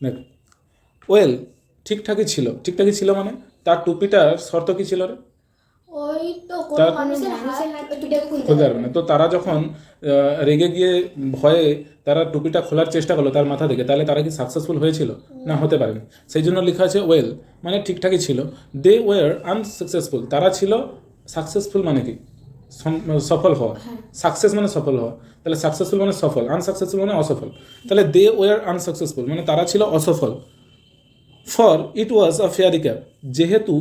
দেখ, ওয়েল ঠিকঠাকই ছিল মানে তার টুপিটার শর্ত কী ছিল রে? ওই তো কোনো মানুষের হাত টুপিটাকে খুলতে পারবে না। তো তারা যখন রেগে গিয়ে ভয়ে তারা টুপিটা খোলার চেষ্টা করলো তার মাথা থেকে, তাহলে তারা কি সাকসেসফুল হয়েছিল? না, হতে পারেনি। সেই জন্য লেখা আছে ওয়েল মানে ঠিকঠাকই ছিল। দে ওয়ার আনসাকসেসফুল, তারা ছিল সাকসেসফুল মানে কি সফল হওয়া, সাকসেস মানে সফল হওয়া, তাহলে সাকসেসফুল মানে সফল, আনসাকসেসফুল মানে অসফল, তাহলে দে ওয়ার আনসাকসেসফুল মানে তারা ছিল অসফল। For it was a fairy cap, যেহেতু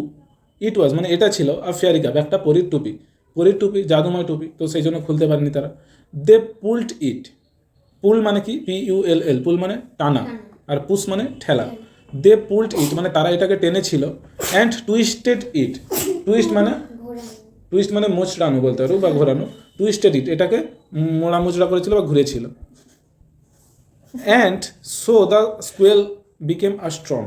ইট ওয়াজ মানে এটা ছিল আ ফেয়ারি ক্যাপ একটা পরীর টুপি, জাদুময় টুপি, তো সেই জন্য খুলতে পারেনি তারা। দে পুলড ইট, পুল মানে কি PULL, পুল মানে টানা, আর পুশ মানে ঠেলা। দে পুলড ইট মানে তারা এটাকে টেনেছিল। অ্যান্ড টুইস্টেড ইট, টুইস্ট মানে মোচড়ানো বলতে পারো বা ঘোরানো, টুইস্টেড ইট এটাকে মোড়া করেছিল বা ঘুরেছিল। And so the squall became a strong,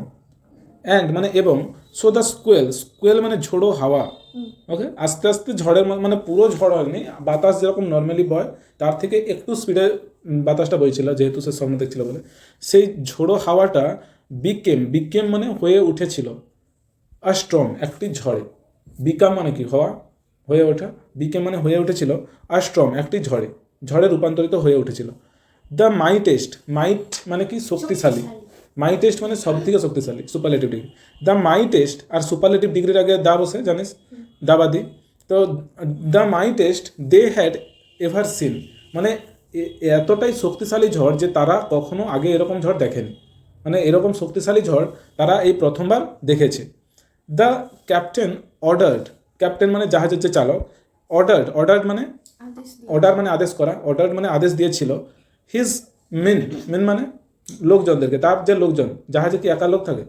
and মানে এবং, সো দ্য স্কুয়েল মানে ঝোড়ো হাওয়া, ওকে, আস্তে আস্তে ঝড়ের মানে পুরো ঝড় হয়নি, বাতাস যেরকম নর্মালি বয় তার থেকে একটু স্পিডে বাতাসটা বইছিল, যেহেতু সে স্বপ্ন দেখছিল বলে। সেই ঝোড়ো হাওয়াটা বিকেম মানে হয়ে উঠেছিল, আর স্ট্রং একটি ঝড়ে। বিকাম মানে কি হওয়া, হয়ে ওঠা, বিকেম মানে হয়ে উঠেছিল, আর স্ট্রং একটি ঝড়ে রূপান্তরিত হয়ে উঠেছিল। দ্য মাইট মানে কি শক্তিশালী, মাইটেস্ট মানে সব থেকে শক্তিশালী, সুপারলেটিভ ডিগ্রি। দ্য মাইটেস্ট, আর সুপারলেটিভ ডিগ্রির আগে দা বসে জানিস, দাবাদি। তো the mightiest they had ever seen মানে এতটাই শক্তিশালী ঝড় যে তারা কখনো আগে এরকম ঝড় দেখেনি, মানে এরকম শক্তিশালী ঝড় তারা এই প্রথমবার দেখেছে। দ্য ক্যাপ্টেন অর্ডার্ড, ক্যাপ্টেন মানে জাহাজের যে চালক, অর্ডার্ড মানে আদেশ করা, অর্ডার মানে আদেশ দিয়েছিল। হিজ মেন মানে লোকজনদেরকে, তার যে লোকজন, জাহাজে কি একা লোক থাকে,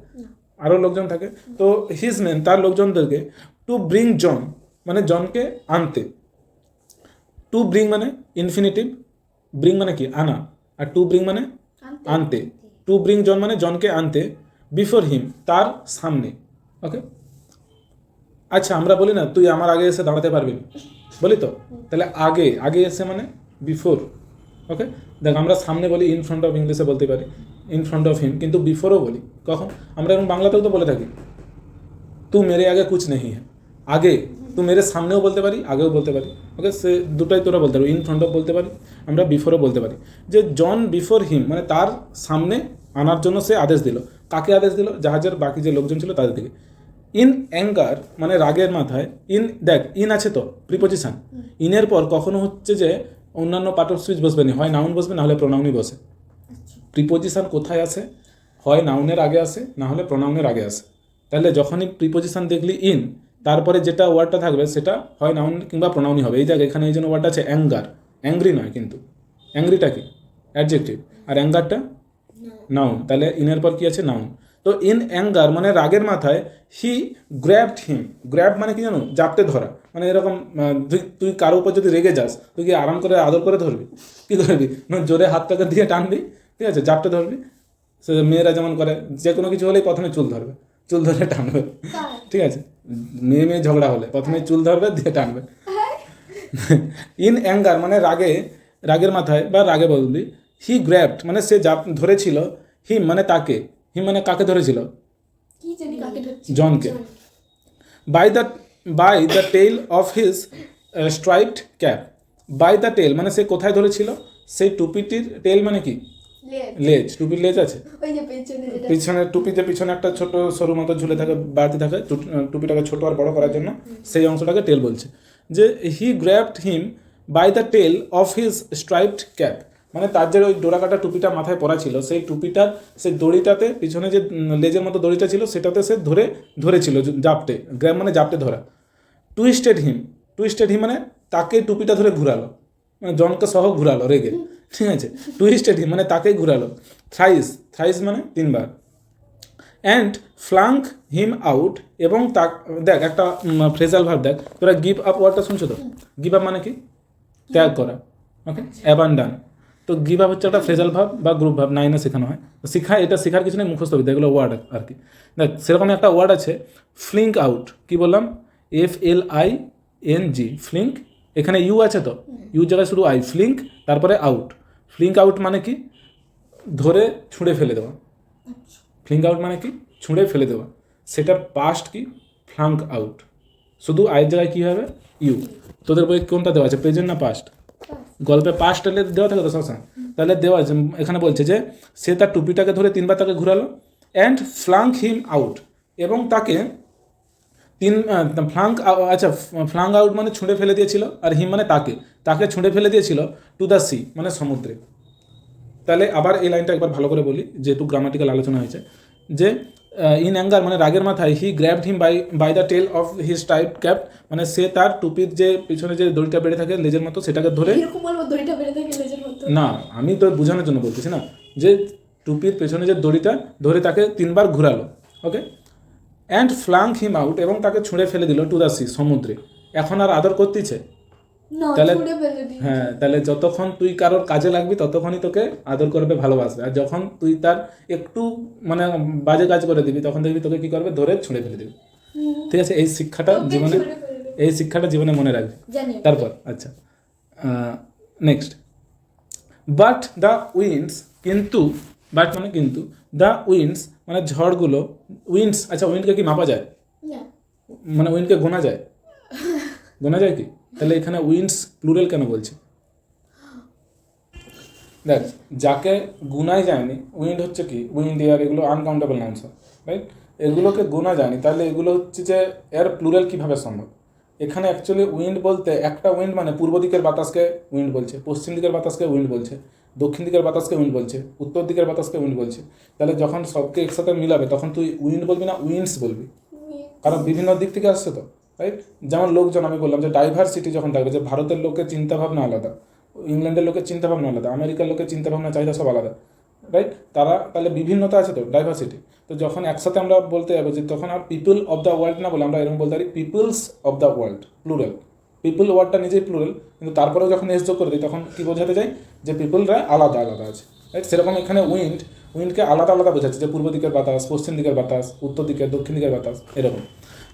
আরও লোকজন থাকে, তো হিজ মেন তার লোকজনদেরকে, টু ব্রিং জন মানে জনকে আনতে, টু ব্রিং মানে ইনফিনিটিভ, ব্রিং মানে কি আনা, আর টু ব্রিং মানে আনতে, টু ব্রিং জন মানে জনকে আনতে, বিফোর হিম তার সামনে, ওকে। আচ্ছা, আমরা বলি না তুই আমার আগে এসে দাঁড়াতে পারবি না, বলি তো, তাহলে আগে এসে মানে বিফোর, ওকে। দেখ, আমরা সামনে বলি ইন ফ্রন্ট অফ, ইংলিশে বলতে পারি ইন ফ্রন্ট অফ হিম, কিন্তু বিফোরও বলি কখন, আমরা এখন বাংলাতেও তো বলে থাকি তু মেরে আগে কুছ নেই হ্যাঁ, আগে তু মেরে সামনেও বলতে পারি, আগেও বলতে পারি, ওকে। সে দুটাই তোরা বলতে পারি, ইন ফ্রন্ট অফ বলতে পারি, আমরা বিফোরও বলতে পারি। যে জন বিফোর হিম মানে তার সামনে আনার জন্য সে আদেশ দিল, কাকে আদেশ দিল? জাহাজের বাকি যে লোকজন ছিল তাদের দিকে। ইন অ্যাঙ্গার মানে রাগের মাথায়, দেখ ইন আছে তো প্রিপোজিশন, ইনের পর কখনো হচ্ছে যে অন্যান্য পার্ট অফ স্পিচ বসবে না, হয় নাউন বসবে না হলে প্রোনাউনই বসে। প্রিপোজিশন কোথায় আসে? হয় নাউনের আগে আসে, না হলে প্রোনাউনের আগে আসে। তাহলে যখনই প্রিপোজিশন দেখলি ইন, তারপরে যেটা ওয়ার্ডটা থাকবে সেটা হয় নাউন কিংবা প্রোনাউনই হবে। এই দেখ, এখানে এই জন্য ওয়ার্ডটা আছে অ্যাঙ্গার, অ্যাংরি নয় কিন্তু, অ্যাংরিটা কি অ্যাডজেক্টিভ, আর অ্যাঙ্গারটা নাউন, তাহলে ইনের পর কি আছে? নাউন। তো ইন অ্যাঙ্গার মানে রাগের মাথায়, হি গ্র্যাবড হিম, গ্র্যাব মানে কি জানো? জাপটে ধরা, মানে এরকম তুই কারো উপর যদি রেগে যাস, তুই কি আরাম করে আদর করে ধরবি? কী করবি? জোরে হাতটাকে দিয়ে টানবি, ঠিক আছে, জাপটে ধরবি। সে মেয়েরা যেমন করে, যে কোনো কিছু হলেই প্রথমে চুল ধরবে, চুল ধরে টানবে, ঠিক আছে। মেয়ে ঝগড়া হলে প্রথমে চুল ধরবে, দিয়ে টানবে। ইন অ্যাঙ্গার মানে রাগের মাথায় বা রাগে বলবি। হি গ্র্যাবড মানে সে ধরেছিল, হিম মানে তাকে, হিম মানে কাকে ধরেছিল? জনকে। By the tail of his striped cap, by the tail মানে সে কোথায় ধরেছিল? সেই টুপিটির টেল মানে কি? লেজ, টুপির লেজ আছে পিছনে, টুপিতে পিছনে একটা ছোট সরু মতো ঝুলে থাকে, বাড়তি থাকে, টুপিটাকে ছোট আর বড় করার জন্য সেই অংশটাকে টেল বলছে। যে he grabbed him by the tail of his striped cap মানে তার যে ওই ডোরাকাটা টুপিটা মাথায় পরা ছিল, সেই টুপিটার সেই দড়িটাতে পিছনে যে লেজের মতো দড়িটা ছিল সেটাতে সে ধরেছিল, জাপটে, গ্র্যাব মানে জাপটে ধরা। টুইস্টেড হিম মানে তাকে টুপিটা ধরে ঘুরালো, মানে জনকে সহ ঘুরালো রেগে, ঠিক আছে। টুইস্টেড হিম মানে তাকেই ঘুরালো। থ্রাইস মানে 3 বার। অ্যান্ড ফ্লাঙ্ক হিম আউট এবং দেখ একটা ফ্রেজাল ভাব, দেখ তোরা গিভ আপ ওয়ার্ডটা শুনছো তো? গিভ আপ মানে কি? ত্যাগ করা, ওকে, অ্যাবান্ডান। তো গিভ আপ হচ্ছে একটা ফ্রেজাল ভাব বা গ্রুপ ভাব, 9-এ শেখানো হয়। এটা শেখার কিছু নেই, মুখস্থ বিদ্যা, এগুলো ওয়ার্ড আর কি। দেখ সেরকম একটা ওয়ার্ড আছে ফ্লিঙ্ক আউট, কি বললাম? FLING, ফ্লিঙ্ক, এখানে ইউ আছে তো, ইউ জায়গায় শুধু আই, ফ্লিঙ্ক তারপরে আউট। ফ্লিঙ্ক আউট মানে কি? ধরে ছুঁড়ে ফেলে দেওয়া, ফ্লিং আউট মানে কি, ছুঁড়ে ফেলে দেওয়া। সেটার পাস্ট কি, ফ্লাঙ্ক আউট। শুধু আয়ের জায়গায় কী হবে, ইউ। তোদের বই কোনটা দেওয়া আছে, প্রেজেন্ট না পাস্ট? গল্পে পাস্ট হলে দেওয়া থাকে তো সবসময়। তাহলে দেওয়া আছে, এখানে বলছে যে সে তার টুপিটাকে ধরে 3বার তাকে ঘুরালো, অ্যান্ড ফ্লাঙ্ক হিম আউট, এবং তাকে ফ্লাঙ্ক আউট মানে ছুঁড়ে ফেলে দিয়েছিল, আর হিম মানে তাকে ছুঁড়ে ফেলে দিয়েছিল টু দ্য সি মানে সমুদ্রে। তাহলে আবার এই লাইনটা একবার ভালো করে বলি, যেহেতু গ্রামাটিক্যাল আলোচনা হয়েছে, যে ইন অ্যাঙ্গার মানে রাগের মাথায়, he grabbed him by the tail of his type cap, মানে সে তার টুপির যে পিছনে যে দড়িটা বেড়ে থাকে লেজের মতো, সেটাকে ধরে, এরকম বলবো দড়িটা বেড়ে থাকে লেজের মতো? না, আমি তো বোঝানোর জন্য বলতেছি না, যে টুপির পেছনে যে দড়িটা ধরে তাকে 3বার ঘুরালো, ওকে, অ্যান্ড ফ্লাঙ্ক হিম আউট, এবং তাকে ছুঁড়ে ফেলে দিল টু দ্য সি সমুদ্রে। এখন আর আদর করতেছে? না, তাহলে ছুঁড়ে ফেলে দিই। হ্যাঁ, তাহলে যতক্ষণ তুই কারোর কাজে লাগবি ততক্ষণই তোকে আদর করবে, ভালোবাসবে। আর যখন তুই তার একটু মানে বাজে কাজ করে দিবি, তখন দেখবি তোকে কি করবে, ধরে ছুঁড়ে ফেলে দিবি। ঠিক আছে, এই শিক্ষাটা জীবনে মনে রাখবি। জানি। তারপর আচ্ছা, নেক্সট, বাট দ্য উইন্ডস, কিন্তু, বাট মানে কিন্তু, দ্য উইন্ডস মানে ঝড়গুলো, উইন্ডস, আচ্ছা উইন্ডকে কি মাপা যায়, না, মানে উইন্ডকে গোনা যায়, গোনা যায় কি? তাহলে এখানে উইন্ডস প্লুরাল কেন বলছে? দেখ, যাকে গুনাই যায়নি, উইন্ড হচ্ছে কি, উইন্ড, এয়ার, এগুলো আনকাউন্টেবল নাউন্স, রাইট? এগুলোকে গোনা যায়নি, তাহলে এগুলো হচ্ছে যে এর প্লুরাল কীভাবে সম্ভব? এখানে অ্যাকচুয়ালি উইন্ড বলতে একটা উইন্ড মানে পূর্ব দিকের বাতাসকে উইন্ড বলছে, পশ্চিম দিকের বাতাসকে উইন্ড বলছে, দক্ষিণ দিকের বাতাসকে উইন্ড বলছে, উত্তর দিকের বাতাসকে উইন্ড বলছে। তাহলে যখন সবকে একসাথে মিলাবে তখন তুই উইন্ড বলবি না উইন্ডস বলবি, কারণ বিভিন্ন দিক থেকে আসছে তো, রাইট? যেমন লোকজন, আমি বললাম যে ডাইভার্সিটি যখন থাকবে, যে ভারতের লোকের চিন্তাভাবনা আলাদা, ইংল্যান্ডের লোকের চিন্তাভাবনা আলাদা, আমেরিকার লোকের চিন্তাভাবনা চাহিদা সব আলাদা, রাইট? তারা তাহলে বিভিন্নতা আছে তো, ডাইভার্সিটি। তো যখন একসাথে আমরা বলতে যাবো, যে তখন আর পিপল অফ দ্য ওয়ার্ল্ড না বলে আমরা এরকম বলতে পারি peoples of the world, plural. People ওয়ার্ডটা নিজেই প্লুরাল, কিন্তু তারপরেও যখন এস যোগ করে দিই তখন কী বোঝাতে চাই, যে পিপলরা আলাদা আলাদা আছে, রাইট? সেরকম এখানে উইন্ডকে আলাদা আলাদা বোঝাচ্ছে, যে পূর্ব দিকের বাতাস, পশ্চিম দিকের বাতাস, উত্তর দিকের, দক্ষিণ দিকের বাতাস, এরকম।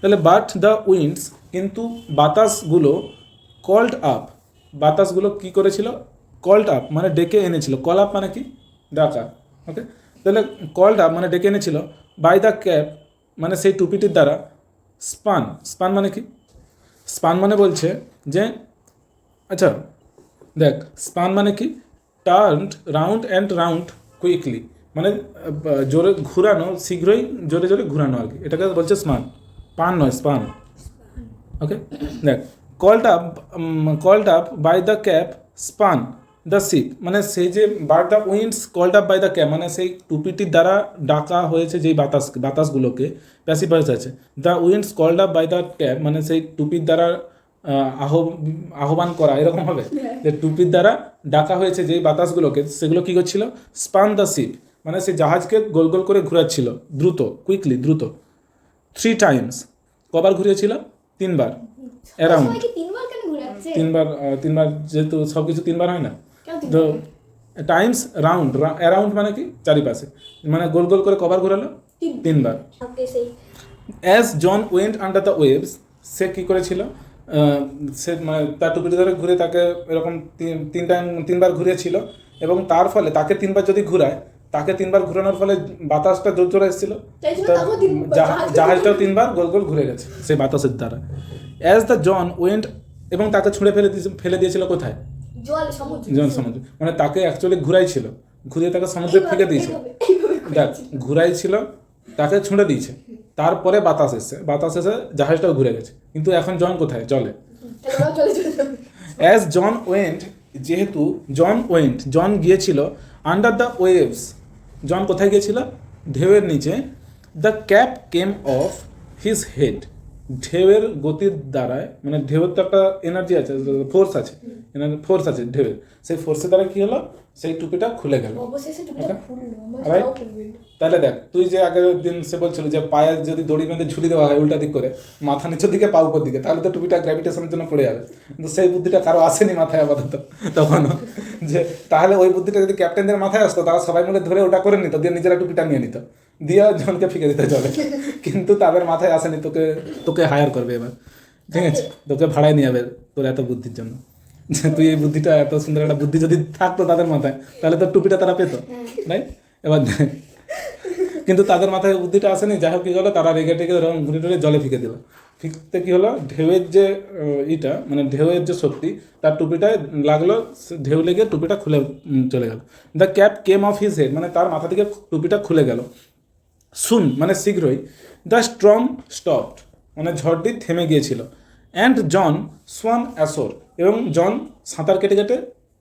তাহলে বাট দ্য উইন্ডস, কিন্তু বাতাসগুলো, কল্ড আপ, বাতাসগুলো কী করেছিল, কল্ড আপ মানে ডেকে এনেছিল, কল আপ মানে কি, ডাকা, ওকে। তাহলে কল্ড আপ মানে ডেকে এনেছিল, বাই দ্য ক্যাপ মানে সেই টুপিটির দ্বারা, স্পান মানে কি, স্পান মানে বলছে যে, আচ্ছা দেখ, স্পান মানে কি, turned round and round quickly, মানে জোরে ঘুরানো, শীঘ্রই জোরে জোরে ঘুরানো আর কি, এটাকে বলছে পান নয়, স্পান, ওকে। দেখ, called up by the cap, spun the ship, মানে সেই যে but the winds called up by the cap, মানে সেই টুপিটির দ্বারা ডাকা হয়েছে যেই বাতাসগুলোকে, প্যাসিভ ভয়েস আছে, the winds called up by the cap, মানে সেই টুপির দ্বারা আহ্বান করা, এরকম হবে, যে টুপির দ্বারা ডাকা হয়েছে যেই বাতাসগুলোকে, সেগুলো কী করছিল, স্পান দ্য শিপ, মানে সেই জাহাজকে গোল গোল করে ঘুরাচ্ছিল, কুইকলি দ্রুত। 3 টাইমস, কবার ঘুরিয়েছিল, 3বার, অ্যারাউন্ড, সবাইকে 3বার কেন ঘোরাচ্ছে? 3বার, যেহেতু সব কিছু 3বার হয় না, তো টাইমস রাউন্ড, অ্যারাউন্ড মানে কি, চারিপাশে, মানে গোল গোল করে কবার ঘোরালো, 3বার। ওকে, সেই as John went under the waves, সে কী করেছিল, সে মানে তার টুপিটি ধরে ঘুরে তাকে এরকম 3বার ঘুরিয়েছিল, এবং তার ফলে তাকে 3বার যদি ঘুরায়, তাকে 3বার ঘুরানোর ফলে বাতাসটা জোর জোরে এসেছিল, জাহাজটাও 3বার গোল গোল ঘুরে গেছে সেই বাতাসের দ্বারা। অ্যাজ দ্য জন ওয়েন্ট, এবং তাকে ছুঁড়ে ফেলে দিয়েছিল কোথায়, সমুদ্র, মানে তাকে অ্যাকচুয়ালি ঘুরিয়ে তাকে সমুদ্রে ফেঁকে দিয়েছে। দেখ, ঘুরাইছিল, তাকে ছুঁড়ে দিয়েছে, তারপরে বাতাস এসে জাহাজটাও ঘুরে গেছে, কিন্তু এখন জন কোথায়, চলে। অ্যাজ জন ওয়েন্ট, যেহেতু জন গিয়েছিল আন্ডার দ্য ওয়েভস, জন কোথায় গিয়েছিল, ঢেউয়ের নিচে, the cap came of his head, ঢেউয়ের গতির দ্বারায়, মানে ঢেউয়ের তো একটা এনার্জি আছে, ফোর্স আছে ঢেউয়ের, সেই ফোর্সের দ্বারা কী হলো, সেই টুপিটা খুলে গেল। তাহলে দেখ, তুই যে আগের দিন সে বলছিল যে পায়ে যদি দড়ি বেঁধে ঝুলি দেওয়া হয় উল্টা দিক করে, মাথা নিচের দিকে পা উপর দিকে, তাহলে তো টুপিটা গ্র্যাভিটেশনের জন্য পড়ে যাবে, কিন্তু সেই বুদ্ধিটা কারো আসেনি মাথায় আপাতত তখনও, যে তাহলে ওই বুদ্ধিটা যদি ক্যাপ্টেনদের মাথায় আসতো, তারা সবাই মিলে ধরে ওটা করে নিত, দিয়ে নিজেরা টুপিটা নিয়ে নিত, দিয়ে জনকে ফিকে দিতে চলে, কিন্তু তাদের মাথায় আসেনি তোকে হায়ার করবে এবার, ঠিক আছে, তোকে ভাড়ায় নিয়ে যাবে তোর এত বুদ্ধির জন্য, যে তুই এই বুদ্ধিটা, এত সুন্দর একটা বুদ্ধি যদি থাকতো তাদের মাথায়, তাহলে তোর টুপিটা তারা পেতো, রাইট? এবার কিন্তু তাদের মাথায় বুদ্ধিটা আসেনি। যাই হোক কী হলো, তারা রেগে টেগে ওরকম ঘুরে টুরে জলে ফিকে দিল। ফিকতে কী হলো, ঢেউয়ের যে ইটা মানে ঢেউয়ের যে শক্তি তার টুপিটায় লাগলো, ঢেউ লেগে টুপিটা খুলে চলে গেল। The cap came of his head, মানে তার মাথা থেকে টুপিটা খুলে গেল। সুন মানে শীঘ্রই। দ্য স্ট্রম স্টপড, মানে ঝড়টি থেমে গিয়েছিল। অ্যান্ড জন সোয়ান অ্যাশোর, এবং জন সাঁতার কেটে কেটে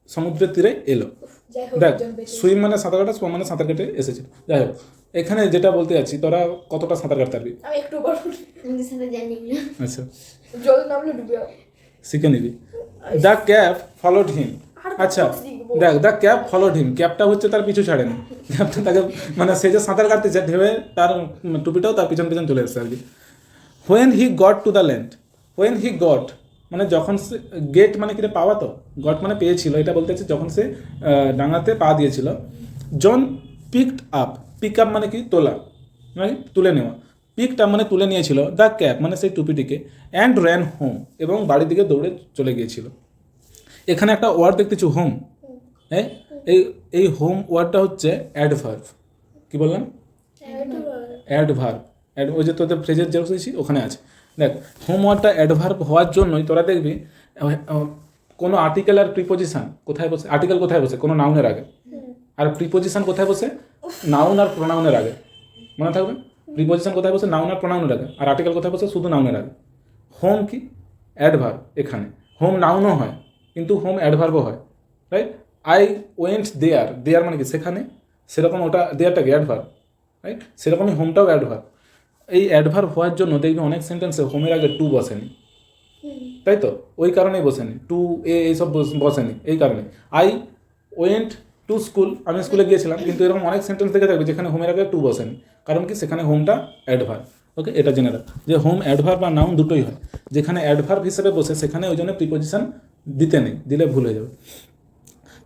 সমুদ্রের তীরে এলো। যাই হোক, দেখ, একজন বেঁচে সুইম মানে সাঁতার কাটা, সোয়াম মানে সাঁতার কেটে এসেছিল। যাই হোক, এখানে যেটা বলতে যাচ্ছি, তোরা কতটা সাঁতার কাটতে পারবি? আমি একটু বড় আমাদের সাথে জানি না। আচ্ছা, জল নামলে ডুবে যাবো। শিখে নিবি। দ্য ক্যাপ ফলোড হিম। আচ্ছা দেখ, দ্য ক্যাপ ফলোড হিম, ক্যাপটা হচ্ছে তার পিছু ছাড়েনি। ক্যাপটা তাকে মানে সে যে সাঁতার কাটতেছে ঢেউয়ে তার টুপিটাও তার পিছন পিছন চলে এসেছে আর কি। When he got to the land, when he got মানে যখন সে, গেট মানে কিরে পাওয়া, তো গট মানে পেয়েছিল, এটা বলতে চাচ্ছে যখন সে ডাঙাতে পা দিয়েছিল। জন পিকড আপ, পিক আপ মানে কি তোলা, মানে তুলে নেওয়া। পিকড আপ মানে তুলে নিয়েছিল দ্য ক্যাপ মানে সেই টুপিটিকে। অ্যান্ড র্যান হোম, এবং বাড়ির দিকে দৌড়ে চলে গিয়েছিল। এখানে একটা ওয়ার্ড দেখতেছি হোম, হ্যাঁ, এই হোম ওয়ার্ডটা হচ্ছে অ্যাডভার্ব। কি বললাম? অ্যাডভার্ব। ওই যে তোদের ফ্রেজের জেরক্স দিয়েছি ওখানে আছে। দেখ, হোম ওয়ার্ডটা অ্যাডভার্ব হওয়ার জন্যই তোরা দেখবি কোনো আর্টিকেল আর প্রিপোজিশন কোথায় বসে, আর্টিকেল কোথায় বসে কোনো নাউনের আগে, আর প্রিপোজিশন কোথায় বসে নাউন আর প্রোনাউনের আগে। মনে থাকবে, প্রিপোজিশন কোথায় বসে নাউন আর প্রোনাউনের আগে, আর আর্টিকেল কোথায় বসে শুধু নাউনের আগে। হোম কি অ্যাডভার্ব, এখানে হোম নাউনও হয় কিন্তু হোম অ্যাডভার্বও হয়, রাইট? আই ওয়েন্ট দেয়ার, দেয়ার মানে কি সেখানে, সেরকম ওটা দেয়ারটাকে অ্যাডভার্ব, রাইট? সেরকমই হোমটাও অ্যাডভার্ব। এই অ্যাডভার্ব হওয়ার জন্য দেখবি অনেক সেন্টেন্সে হোমের আগে টু বসেনি, তাই তো? ওই কারণেই বসেনি, টু এ এইসব বসেনি এই কারণে। আই ওয়েন্ট টু স্কুল, আমি স্কুলে গিয়েছিলাম, কিন্তু এরকম অনেক সেন্টেন্স দেখে থাকবে যেখানে হোমের আগে টু বসেনি, কারণ কি সেখানে হোমটা অ্যাডভার্ব। ওকে, এটা জেনে রাখ যে হোম অ্যাডভার্ব বা নাউন দুটোই হয়। যেখানে অ্যাডভার্ব হিসেবে বসে সেখানে ওই জন্য প্রিপোজিশন দিতে নেই, দিলে ভুল হয়ে যাবে।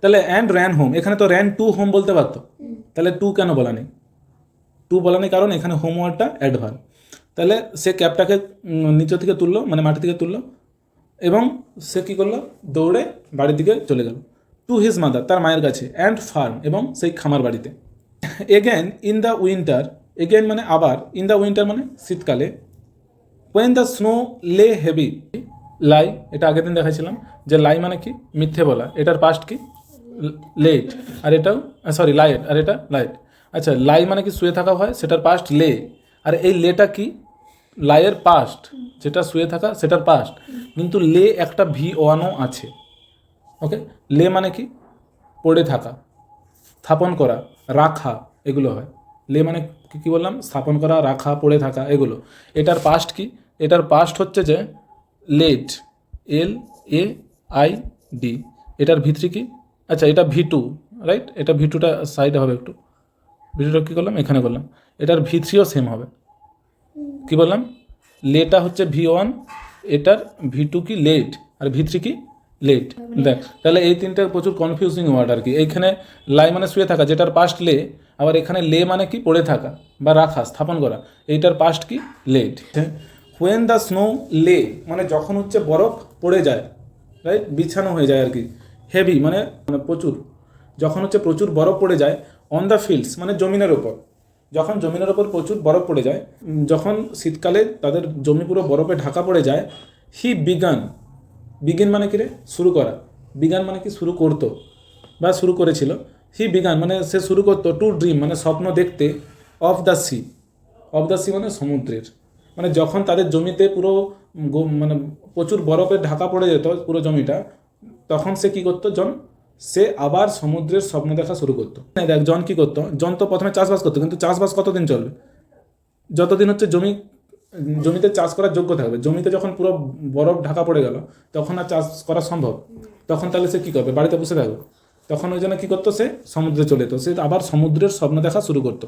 তাহলে অ্যান্ড র্যান হোম, এখানে তো র্যান টু হোম বলতে পারতো, তাহলে টু কেন বলা নেই? টু বলা নেই কারণ এখানে হোম ওয়ার্ডটা অ্যাডভার্ব। তাহলে সে ক্যাপটাকে নিচে থেকে তুললো, মানে মাটি থেকে তুললো, এবং সে কী করলো, দৌড়ে বাড়ির দিকে চলে গেল। টু হিজ মাদার, তার মায়ের কাছে। অ্যান্ড ফার্ম, এবং সেই খামার বাড়িতে। Again in the winter, again মানে আবার, ইন দ্য উইন্টার মানে শীতকালে। ওয়েন দ্য স্নো লে হেভি, লাই, এটা আগের দিন দেখাছিলাম যে লাই মানে কি মিথ্যে বলা, এটার পাস্ট কি লেট, আর এটাও সরি লাইট, আর এটা লাইট। আচ্ছা, লাই মানে কি শুয়ে থাকা হয়, সেটার পাস্ট লে, আর এই লেটা কি লাইয়ের পাস্ট, যেটা শুয়ে থাকা সেটার পাস্ট, কিন্তু লে একটা ভি ওয়ানও আছে। ওকে, লে মানে কি পড়ে থাকা, স্থাপন করা, রাখা, এগুলো হয়। লে মানে কী বললাম, স্থাপন করা, রাখা, পড়ে থাকা, এগুলো। এটার পাস্ট কি, এটার পাস্ট হচ্ছে যে let, L A I D. এটার ভিতরি কি, আচ্ছা এটা ভি টু, রাইট? এটা ভি টুটা সাইডে হবে একটু, ভি টুটা কী করলাম এখানে করলাম। এটার ভি থ্রিও সেম হবে। কি বললাম, লেটা হচ্ছে ভি ওয়ান, এটার ভি টু কি লেট, আর ভি থ্রি কি লেট। দেখ, তাহলে এই তিনটা প্রচুর কনফিউজিং ওয়ার্ড আর কি। এইখানে লাই মানে শুয়ে থাকা, যেটার পাস্ট লে, আবার এখানে লে মানে কি পড়ে থাকা বা রাখা, স্থাপন করা, এইটার পাস্ট কি লেট। হোয়েন দ্য স্নো লে মানে যখন হচ্ছে বরফ পড়ে যায়, রাইট, বিছানো হয়ে যায় আর কি। হেভি মানে প্রচুর, যখন হচ্ছে প্রচুর বরফ পড়ে যায়। অন দ্য ফিল্ডস মানে জমিনের ওপর, যখন জমিনের ওপর প্রচুর বরফ পড়ে যায়, যখন শীতকালে তাদের জমি পুরো বরফে ঢাকা পড়ে যায়। হি বিগান, বিগিন মানে কি রে শুরু করা, বিগান মানে কি শুরু করতো বা শুরু করেছিল। হি বিগান মানে সে শুরু করতো, টু ড্রিম মানে স্বপ্ন দেখতে, of the sea, of the sea মানে সমুদ্রের। মানে যখন তাদের জমিতে পুরো মানে প্রচুর বরফে ঢাকা পড়ে যেত পুরো জমিটা, তখন সে কী করতো, জন সে আবার সমুদ্রের স্বপ্ন দেখা শুরু করতো। দেখ, জন কী করতো, জন তো প্রথমে চাষবাস করতো, কিন্তু চাষবাস কতদিন চলবে, যতদিন হচ্ছে জমিতে চাষ করার যোগ্য থাকবে। জমিতে যখন পুরো বরফ ঢাকা পড়ে গেল, তখন আর চাষ করা সম্ভব, তখন তাহলে সে কী করবে, বাড়িতে বসে থাকবে। তখন ওই জন্য কী করতো, সে সমুদ্রে চলে যেত, সে আবার সমুদ্রের স্বপ্ন দেখা শুরু করতো।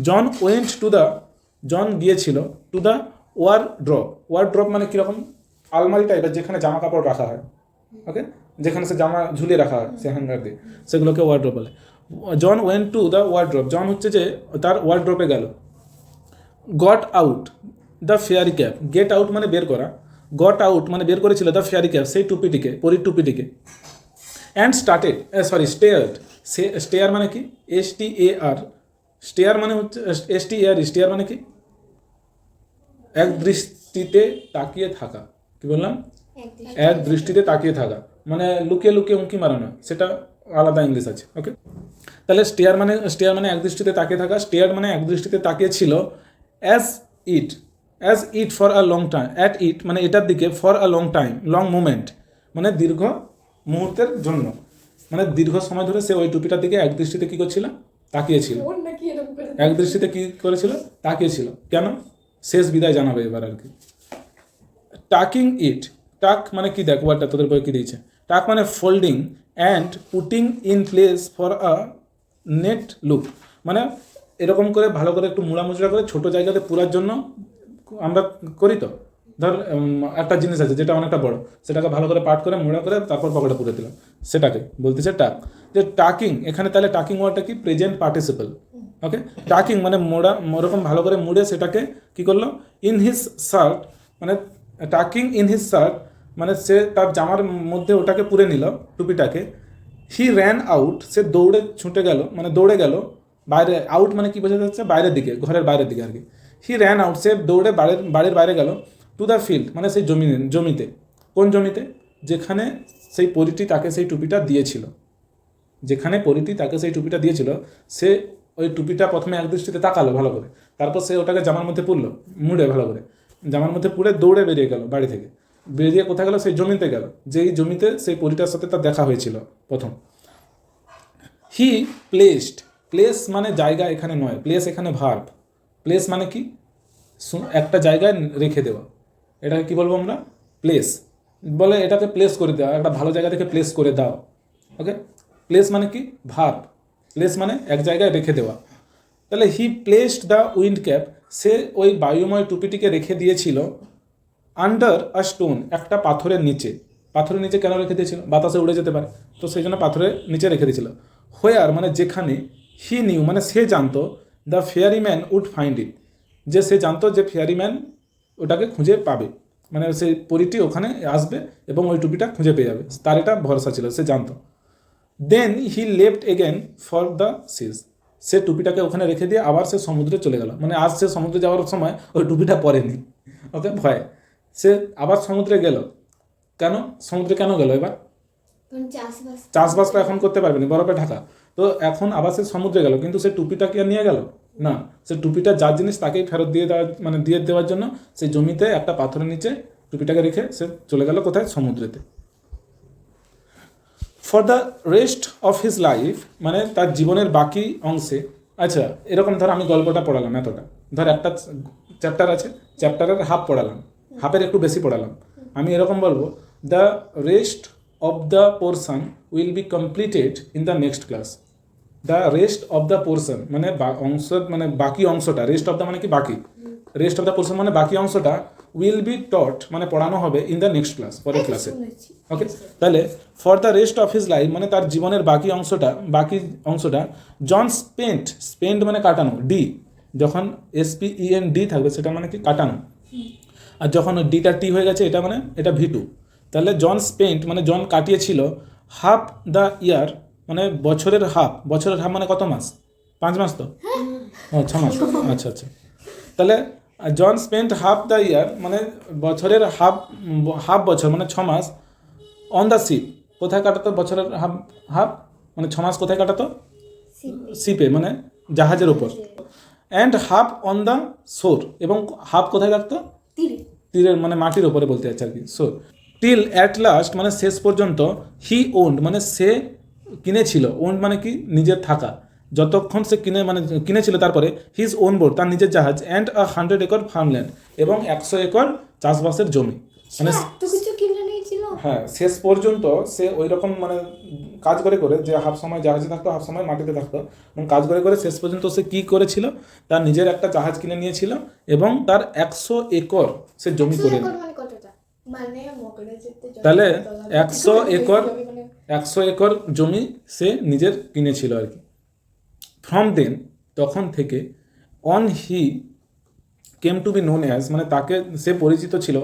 জন ওয়েন্ট টু দ্য, জন গিয়েছিল টু দ্য ওয়ারড্রপ। ওয়ারড্রপ মানে কীরকম, আলমারি টাইপের যেখানে জামা কাপড় রাখা হয়, ওকে, যেখানে সে জামা ঝুলিয়ে রাখা হয় সে হ্যাঙ্গার দিয়ে, সেগুলোকে ওয়ারড্রপ বলে। জন ওয়েন্ট টু দ্য ওয়ারড্রপ, জন হচ্ছে যে তার ওয়ারড্রপে গেল। Got out the fairy cap, get out মানে বের করা, গট আউট মানে বের করেছিল দ্য ফেয়ারি ক্যাপ সেই টুপিটিকে, পরীর টুপিটিকে। অ্যান্ড স্টার্টেড স্টেয়ার্ড, স্টেয়ার মানে কি এস টি এ আর, স্টেয়ার মানে হচ্ছে STAR, স্টেয়ার মানে কি এক দৃষ্টিতে তাকিয়ে থাকা। কি বললাম? এক দৃষ্টিতে তাকিয়ে থাকা, মানে লুকিয়ে লুকিয়ে উঁকি মারানো, সেটা আলাদা ইংলিশ আছে। ওকে, তাহলে স্টেয়ার মানে এক দৃষ্টিতে তাকিয়ে থাকা। স্টেয়ার মানে এক দৃষ্টিতে তাকিয়ে ছিল। As it for a long time, at it মানে এটার দিকে, for a long time, long moment মানে দীর্ঘ মুহূর্তের জন্য, মানে দীর্ঘ সময় ধরে সে ওই টুপিটার দিকে এক দৃষ্টিতে কী করছিল? তাকিয়েছিল। এক দৃষ্টিতে কী করেছিল? তাকিয়েছিল। কেন? শেষ বিদায় জানাবে এবার আর কি। টাকিং ইট, টাক মানে কি, দেখ ওয়ার্ডটা তোদের বই কি দিয়েছে। টাক মানে folding and putting in place for a net look, মানে এরকম করে ভালো করে একটু মুড়ামুচড়া করে ছোটো জায়গাতে পুরার জন্য আমরা করি তো। ধর একটা জিনিস আছে যেটা অনেকটা বড়, সেটাকে ভালো করে পাট করে মুড়া করে তারপর পকেটে পুরে দিলাম, সেটাকে বলতেছে টাক। যে টাকিং, এখানে তাহলে টাকিং ওয়ার্ডটা কি? Present participle. ওকে, টাকিং মানে মোড়া, ওরকম ভালো করে মুড়ে সেটাকে কি করলো? ইন হিজ শার্ট, মানে টাকিং ইন হিজ শার্ট মানে সে তার জামার মধ্যে ওটাকে পুরে নিল টুপিটাকে। হি র্যান আউট, সে দৌড়ে ছুটে গেল, মানে দৌড়ে গেল বাইরে। আউট মানে কি বোঝা যাচ্ছে? বাইরের দিকে, ঘরের বাইরের দিকে আর কি। হি র্যান আউট, সে দৌড়ে বাড়ির বাইরে গেল। টু দ্য ফিল্ড মানে সেই জমিতে। কোন জমিতে? যেখানে সেই পরীটি তাকে সেই টুপিটা দিয়েছিল। যেখানে পরীটি তাকে সেই টুপিটা দিয়েছিল, সে ওই টুপিটা প্রথমে এক দৃষ্টিতে তাকালো ভালো করে, তারপর সে ওটাকে জামার মধ্যে পুরলো, মুড়ে ভালো করে জামার মধ্যে পুড়ে দৌড়ে বেরিয়ে গেল বাড়ি থেকে। বেরিয়ে কোথায় গেল? সেই জমিতে গেল, যেই জমিতে সেই পরীটার সাথে তার দেখা হয়েছিল প্রথম। হি প্লেসড, প্লেস মানে জায়গা এখানে নয়, প্লেস এখানে ভার্ব। প্লেস মানে কি? একটা জায়গায় রেখে দেওয়া, এটাকে কি বলবো আমরা? প্লেস। বলে এটাকে প্লেস করে দেওয়া, একটা ভালো জায়গা থেকে প্লেস করে দাও। ওকে, প্লেস মানে কি? ভার্ব। প্লেস মানে এক জায়গায় রেখে দেওয়া। তাহলে হি প্লেসড দ্য উইন্ড ক্যাপ, সে ওই বায়ুময় টুপিটিকে রেখে দিয়েছিল আন্ডার আ স্টোন, একটা পাথরের নিচে। পাথরের নিচে কেন রেখে দিয়েছিল? বাতাসে উড়ে যেতে পারে, তো সেই জন্য পাথরের নিচে রেখে দিয়েছিল। হোয়ার মানে যেখানে, হি নিউ মানে সে জানতো, the ferryman would find it, যে সে জানতো যে ফেয়ারিম্যান ওটাকে খুঁজে পাবে, মানে সেই পরীটি ওখানে আসবে এবং ওই টুপিটা খুঁজে পেয়ে যাবে, তার এটা ভরসা ছিল, সে জানতো। Then he left again for the seas, সে টুপিটাকে ওখানে রেখে দিয়ে আবার সে সমুদ্রে চলে গেল। মানে আজ সে সমুদ্রে যাওয়ার সময় ওই টুপিটা পরেনি, ওকে, ভয়। সে আবার সমুদ্রে গেল। কেন সমুদ্রে কেন গেল? এবার চাষবাস তো এখন করতে পারবে না, বরফে ঢাকা। তো এখন আবার সে সমুদ্রে গেল, কিন্তু সে টুপিটা কি আর নিয়ে গেল না, সে টুপিটা যার জিনিস তাকেই ফেরত দিয়ে দেওয়ার, মানে দিয়ে দেওয়ার জন্য সেই জমিতে একটা পাথরের নিচে টুপিটাকে রেখে সে চলে গেল কোথায়? সমুদ্রেতে। For the rest of his life মানে তার জীবনের বাকি অংশে। আচ্ছা, এরকম ধর আমি গল্পটা পড়ালাম এতটা, ধর একটা চ্যাপ্টার আছে, চ্যাপ্টারের হাফ পড়ালাম, হাফের একটু বেশি পড়ালাম। আমি এরকম বলবো, the rest of the portion will be completed in the next class. The rest of the portion মানে অংশ, মানে বাকি অংশটা, রেস্ট অফ দ্য মানে কি বাকি, রেস্ট অফ দ্য পোর্শন মানে বাকি অংশটা, উইল বি টট মানে পড়ানো হবে ইন দ্য নেক্সট ক্লাস, পরের ক্লাসে। ওকে, তাহলে for the rest of his life মানে তার জীবনের বাকি অংশটা জন স্পেন্ট মানে কাটানো, ডি যখন SPEND থাকবে সেটা মানে কি কাটানো, আর যখন ডিটা টি হয়ে গেছে এটা মানে এটা V2। তাহলে জন স্পেন্ট মানে জন কাটিয়েছিল হাফ দ্য ইয়ার মানে বছরের হাফ মানে কত মাস? 5 মাস তো, ও 6 মাস, আচ্ছা আচ্ছা। তাহলে জন স্পেন্ট হাফ দ্য ইয়ার মানে বছরের হাফ বছর মানে 6 মাস অন দ্য শিপ, কোথায় কাটাতো বছরের হাফ মানে 6 মাস কোথায় কাটাতো? শিপে মানে জাহাজের ওপর। অ্যান্ড হাফ অন দ্য শোর, এবং হাফ কোথায় থাকতো? তীরের মানে মাটির ওপরে বলতে যাচ্ছে আর কি, শোর। টিল অ্যাট লাস্ট মানে শেষ পর্যন্ত, হি ওন্ড মানে সে কিনেছিল, ওন্ড মানে কি নিজের থাকা, যতক্ষণ সে কিনেছিল তারপরে হিজ ওন বোর্ড তার নিজের জাহাজ, অ্যান্ড 100 একর ফার্মল্যান্ড এবং 100 একর চাষবাসের জমি। মানে হ্যাঁ, শেষ পর্যন্ত সে ওই রকম মানে কাজ করে যে হাফ সময় জাহাজে থাকতো, হাফ সময় মাটিতে থাকতো, এবং কাজ করে শেষ পর্যন্ত সে কি করেছিল? তার নিজের একটা জাহাজ কিনে নিয়েছিল এবং তার 100 একর সে জমি করে। তাহলে 100 একর জমি সে নিজের কিনেছিল আর কি। ফ্রম দেন তখন থেকে, on he came to be known as মানে তাকে সে পরিচিত ছিল,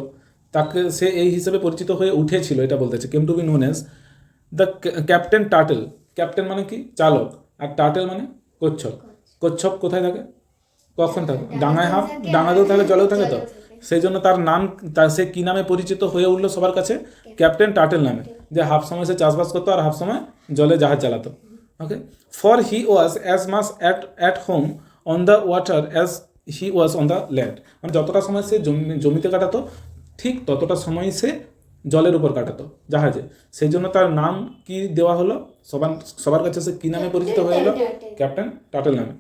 তাকে সে এই হিসেবে পরিচিত হয়ে উঠেছিল, এটা বলতেছে came to be known as the captain turtle. Captain মানে কি? চালক, আর টার্টেল মানে কচ্ছপ। কচ্ছপ কোথায় থাকে? কখন থাকে? ডাঙায় হাফ, ডাঙাতেও থাকে, জলেও থাকে তো। সেই জন্য তার নাম, সে কি নামে পরিচিত হয়ে উঠলো সবার কাছে? ক্যাপ্টেন টার্টেল নামে। যে হাফ সময় সে চাষবাস করতো আর হাফ সময় জলে জাহাজ চালাতো। Okay, for he was as much at home on the water as he was on the land. মানে যতটা সময় সে জমিতে কাটাতো ঠিক ততটা সময় সে জলের উপর কাটাতো, জাহাজে। সেই জন্য তার নাম কি দেওয়া হলো? সবার কাছে সে কি নামে পরিচিত হয়ে গেলো? ক্যাপ্টেন টার্টেল নামে।